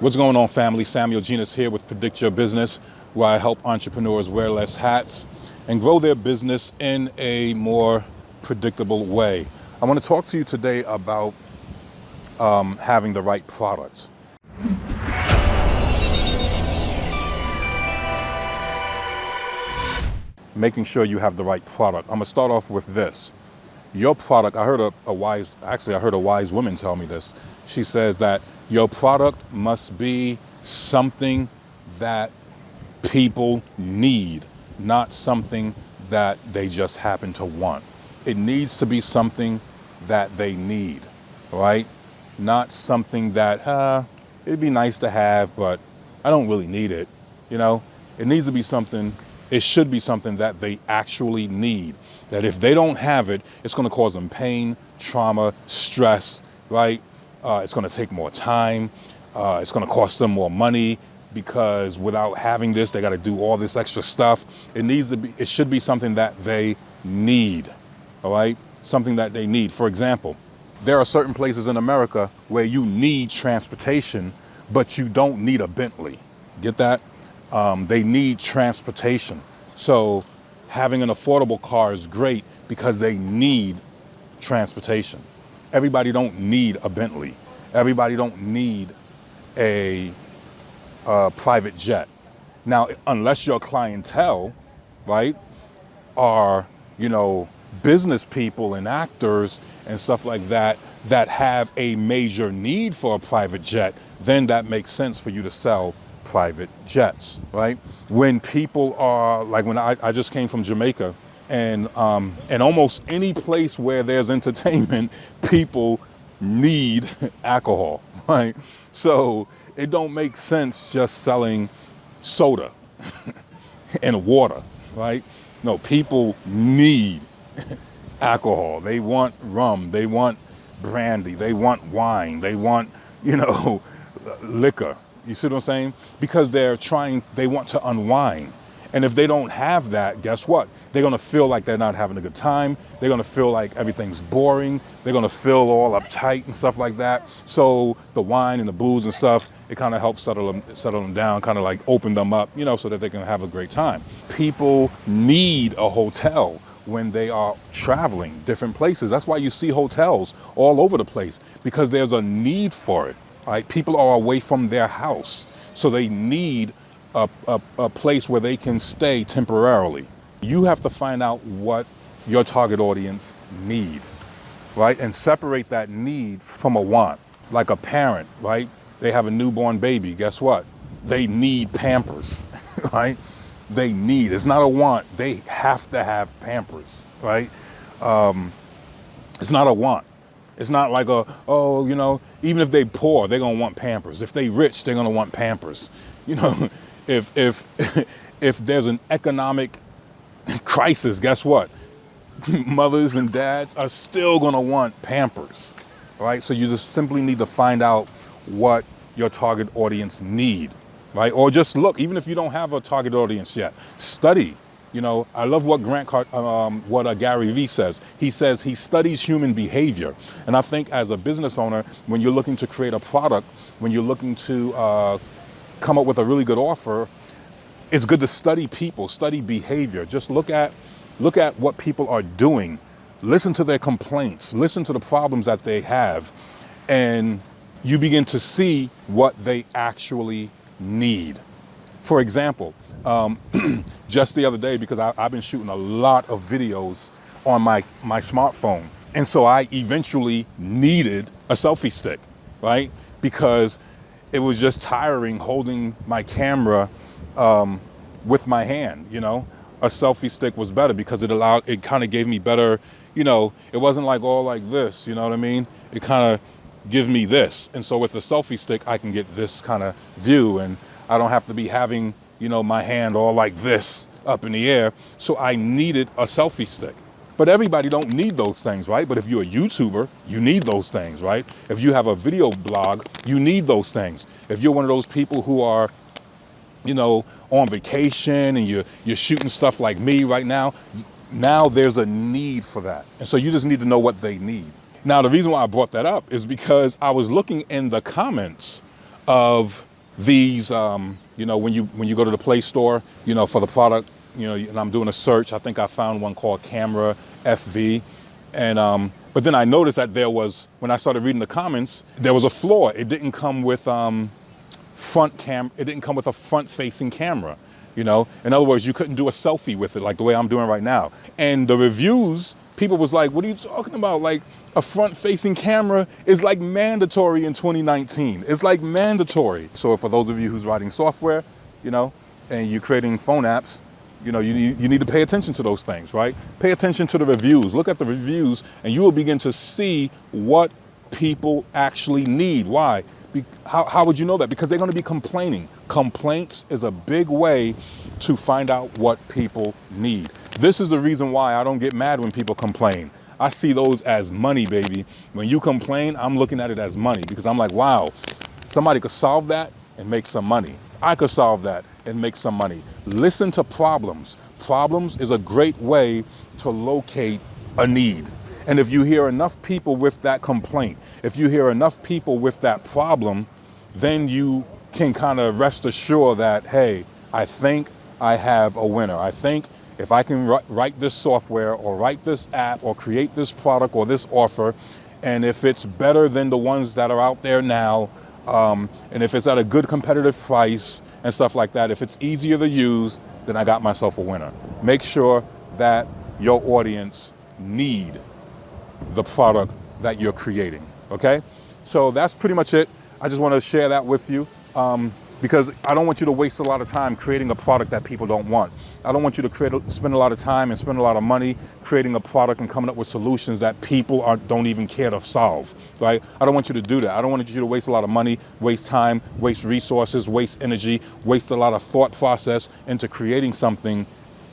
What's going on, family? Samuel Genus here with Predict Your Business, where I help entrepreneurs wear less hats and grow their business in a more predictable way. I want to talk to you today about having the right product. Making sure you have the right product. I'm gonna start off with this. Your product, I heard a wise woman tell me this. She says that your product must be something that people need, not something that they just happen to want. It needs to be something that they need, right? Not something that, it'd be nice to have, but I don't really need it. You know, it needs to be something, it should be something that they actually need. That if they don't have it, it's gonna cause them pain, trauma, stress, right? It's gonna take more time. It's gonna cost them more money because without having this, they gotta do all this extra stuff. It should be something that they need, all right? Something that they need. For example, there are certain places in America where you need transportation, but you don't need a Bentley. Get that? They need transportation. So having an affordable car is great because they need transportation. Everybody don't need a Bentley. Everybody don't need a private jet. Now, unless your clientele, right, are, business people and actors and stuff like that, that have a major need for a private jet, then that makes sense for you to sell private jets, right? When people are, like when I just came from Jamaica, and almost any place where there's entertainment, people need alcohol, right? So it don't make sense just selling soda and water, right? No, people need alcohol. They want rum, they want brandy, they want wine, they want, liquor. You see what I'm saying? Because they want to unwind. And if they don't have that, guess what? They're gonna feel like they're not having a good time. They're gonna feel like everything's boring. They're gonna feel all uptight and stuff like that. So the wine and the booze and stuff, it kind of helps settle them down, kind of like open them up, so that they can have a great time. People need a hotel when they are traveling different places. That's why you see hotels all over the place, because there's a need for it. Right? People are away from their house, so they need a place where they can stay temporarily. You have to find out what your target audience need, right? And separate that need from a want. Like a parent, right? They have a newborn baby. Guess what? They need Pampers, right? It's not a want. They have to have Pampers, right? It's not a want. It's not like even if they poor, they're gonna want Pampers. If they rich, they're gonna want Pampers. If there's an economic crisis, guess what? Mothers and dads are still gonna want Pampers, right? So you just simply need to find out what your target audience need, right? Or just look, even if you don't have a target audience yet, study. I love what Gary Vee says. He says he studies human behavior. And I think as a business owner, when you're looking to create a product, when you're looking to come up with a really good offer, it's good to study people, study behavior. Just look at what people are doing. Listen to their complaints. Listen to the problems that they have. And you begin to see what they actually need. For example, just the other day, because I've been shooting a lot of videos on my smartphone. And so I eventually needed a selfie stick, right? Because it was just tiring holding my camera with my hand, A selfie stick was better because it kind of gave me better, it wasn't like all like this, you know what I mean? It kind of gives me this. And so with the selfie stick, I can get this kind of view, and I don't have to be having, my hand all like this up in the air. So I needed a selfie stick. But everybody don't need those things, right? But if you're a YouTuber, you need those things, right? If you have a video blog, you need those things. If you're one of those people who are, on vacation and you're shooting stuff like me right now there's a need for that. And so you just need to know what they need. Now, the reason why I brought that up is because I was looking in the comments of these, when you go to the Play Store, for the product, and I'm doing a search. I think I found one called Camera FV, and but then I noticed that when I started reading the comments, there was a flaw. It didn't come with It didn't come with a front-facing camera. In other words, you couldn't do a selfie with it like the way I'm doing right now. And the reviews, people was like, what are you talking about? Like, a front-facing camera is like mandatory in 2019. It's like mandatory. So for those of you who's writing software, and you're creating phone apps, you need to pay attention to those things, right? Pay attention to the reviews. Look at the reviews, and you will begin to see what people actually need. Why? How would you know that? Because they're going to be complaining. Complaints is a big way to find out what people need. This is the reason why I don't get mad when people complain. I see those as money, baby. When you complain, I'm looking at it as money, because I'm like, wow, somebody could solve that and make some money. I could solve that and make some money. Listen to problems. Problems is a great way to locate a need. And if you hear enough people with that complaint, if you hear enough people with that problem, then you can kind of rest assured that, hey, I think I have a winner. I think if I can write this software or write this app or create this product or this offer, and if it's better than the ones that are out there now, and if it's at a good competitive price and stuff like that, if it's easier to use, then I got myself a winner. Make sure that your audience need the product that you're creating, okay? So that's pretty much it. I just want to share that with you because I don't want you to waste a lot of time creating a product that people don't want. I don't want you to spend a lot of time and spend a lot of money creating a product and coming up with solutions that people don't even care to solve, right? I don't want you to do that. I don't want you to waste a lot of money, waste time, waste resources, waste energy, waste a lot of thought process into creating something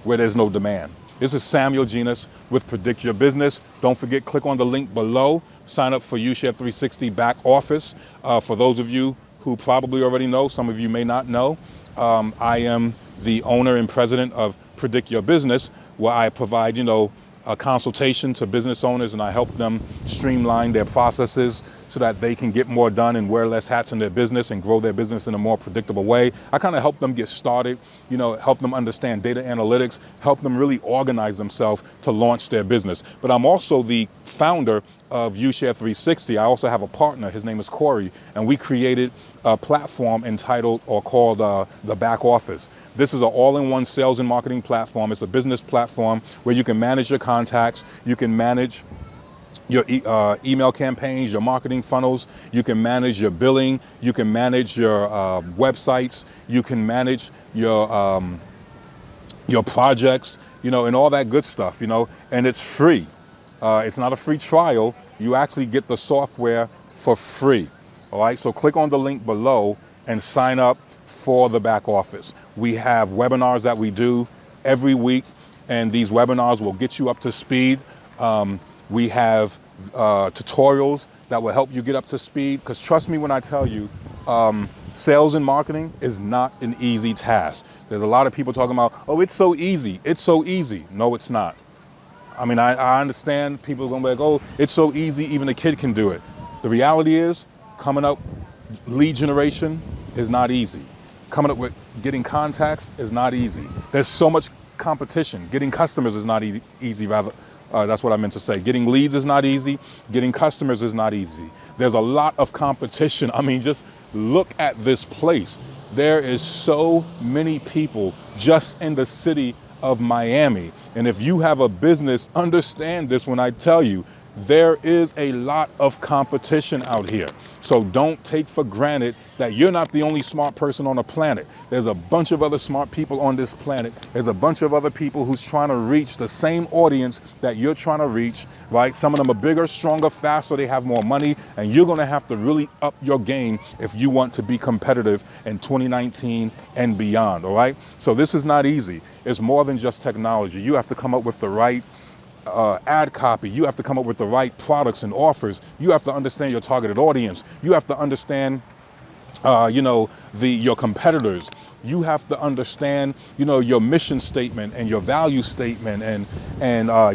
where there's no demand. This is Samuel Genus with Predict Your Business. Don't forget, click on the link below. Sign up for UShare 360 back office. For those of you who probably already know, some of you may not know, I am the owner and president of Predict Your Business, where I provide, a consultation to business owners, and I help them streamline their processes so that they can get more done and wear less hats in their business and grow their business in a more predictable way. I kind of help them get started, help them understand data analytics, help them really organize themselves to launch their business. But I'm also the founder of UShare 360. I also have a partner, his name is Corey, and we created a platform called the Back Office. This is an all-in-one sales and marketing platform. It's a business platform where you can manage your contacts, you can manage your email campaigns, your marketing funnels, you can manage your billing, you can manage your websites, you can manage your projects, and all that good stuff, and it's free. It's not a free trial. You actually get the software for free. All right, so click on the link below and sign up for the Back Office. We have webinars that we do every week, and these webinars will get you up to speed. We have tutorials that will help you get up to speed, because trust me when I tell you, sales and marketing is not an easy task. There's a lot of people talking about, oh, it's so easy. It's so easy. No, it's not. I mean, I understand people are going to be like, oh, it's so easy, even a kid can do it. The reality is, coming up, lead generation is not easy. Coming up with getting contacts is not easy. There's so much competition. Getting customers is not easy, rather. That's what I meant to say. Getting leads is not easy. Getting customers is not easy. There's a lot of competition. I mean, just look at this place. There is so many people just in the city of Miami. And if you have a business, understand this when I tell you, there is a lot of competition out here. So don't take for granted that you're not the only smart person on the planet. There's a bunch of other smart people on this planet. There's a bunch of other people who's trying to reach the same audience that you're trying to reach, right? Some of them are bigger, stronger, faster, they have more money, and you're gonna have to really up your game if you want to be competitive in 2019 and beyond, all right? So this is not easy. It's more than just technology. You have to come up with the right ad copy. You have to come up with the right products and offers. You have to understand your targeted audience. You have to understand, your competitors. You have to understand, you know, your mission statement and your value statement, and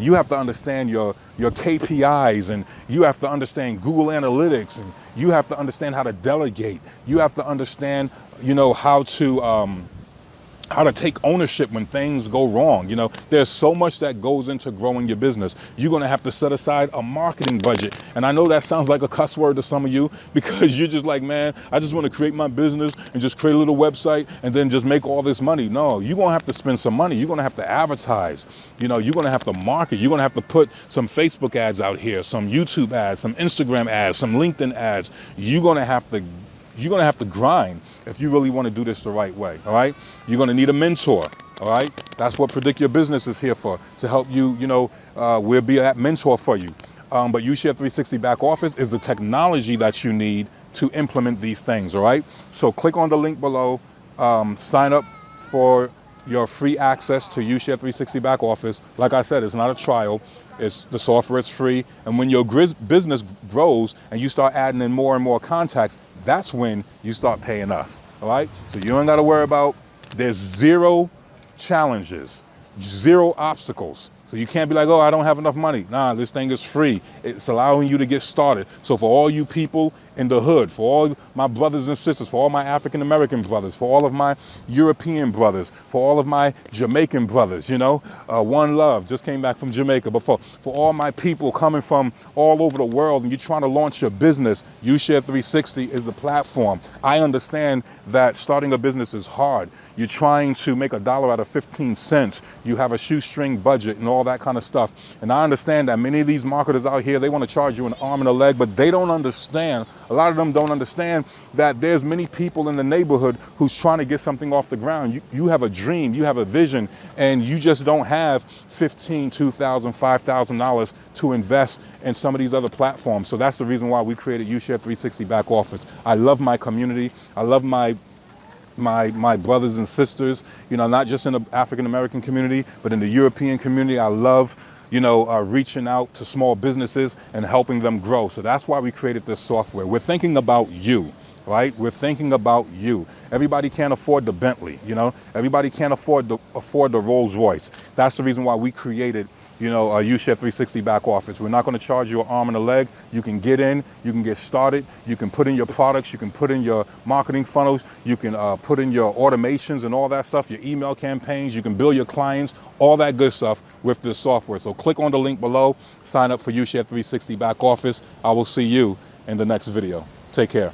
you have to understand your KPIs, and you have to understand Google Analytics, and you have to understand how to delegate. You have to understand, you know, how to take ownership when things go wrong. You know, there's so much that goes into growing your business. You're going to have to set aside a marketing budget. And I know that sounds like a cuss word to some of you, because you're just like, man, I just want to create my business and just create a little website and then just make all this money. No, you're going to have to spend some money. You're going to have to advertise. You know, you're going to have to market. You're going to have to put some Facebook ads out here, some YouTube ads, some Instagram ads, some LinkedIn ads. You're going to have to grind if you really want to do this the right way, all right? You're going to need a mentor, all right? That's what Predict Your Business is here for, to help you, you know, we'll be that mentor for you. But UShare 360 Back Office is the technology that you need to implement these things, all right? So click on the link below, sign up for your free access to UShare 360 Back Office. Like I said, it's not a trial. The software is free. And when your business grows and you start adding in more and more contacts, that's when you start paying us, all right? So you don't got to worry about, there's zero challenges, zero obstacles. So you can't be like, oh, I don't have enough money. Nah, this thing is free. It's allowing you to get started. So for all you people in the hood, for all my brothers and sisters, for all my African-American brothers, for all of my European brothers, for all of my Jamaican brothers, you know, One Love, just came back from Jamaica, but for all my people coming from all over the world and you're trying to launch your business, UShare 360 is the platform. I understand that starting a business is hard. You're trying to make $1 out of 15 cents. You have a shoestring budget and all that kind of stuff. And I understand that many of these marketers out here, they want to charge you an arm and a leg, but they don't understand, a lot of them don't understand that there's many people in the neighborhood who's trying to get something off the ground. You have a dream, you have a vision, and you just don't have $1,500, $2,000, $5,000 to invest in some of these other platforms. So that's the reason why we created UShare 360 Back Office. I love my community. I love my brothers and sisters, you know, not just in the African-American community, but in the European community. I love, you know, reaching out to small businesses and helping them grow. So that's why we created this software. We're thinking about you, right? We're thinking about you. Everybody can't afford the Bentley, you know? Everybody can't afford the Rolls Royce. That's the reason why we created, you know, a UShare 360 Back Office. We're not going to charge you an arm and a leg. You can get in, you can get started, you can put in your products, you can put in your marketing funnels, you can put in your automations and all that stuff, your email campaigns, you can bill your clients, all that good stuff with this software. So click on the link below, sign up for UShare 360 Back Office. I will see you in the next video. Take care.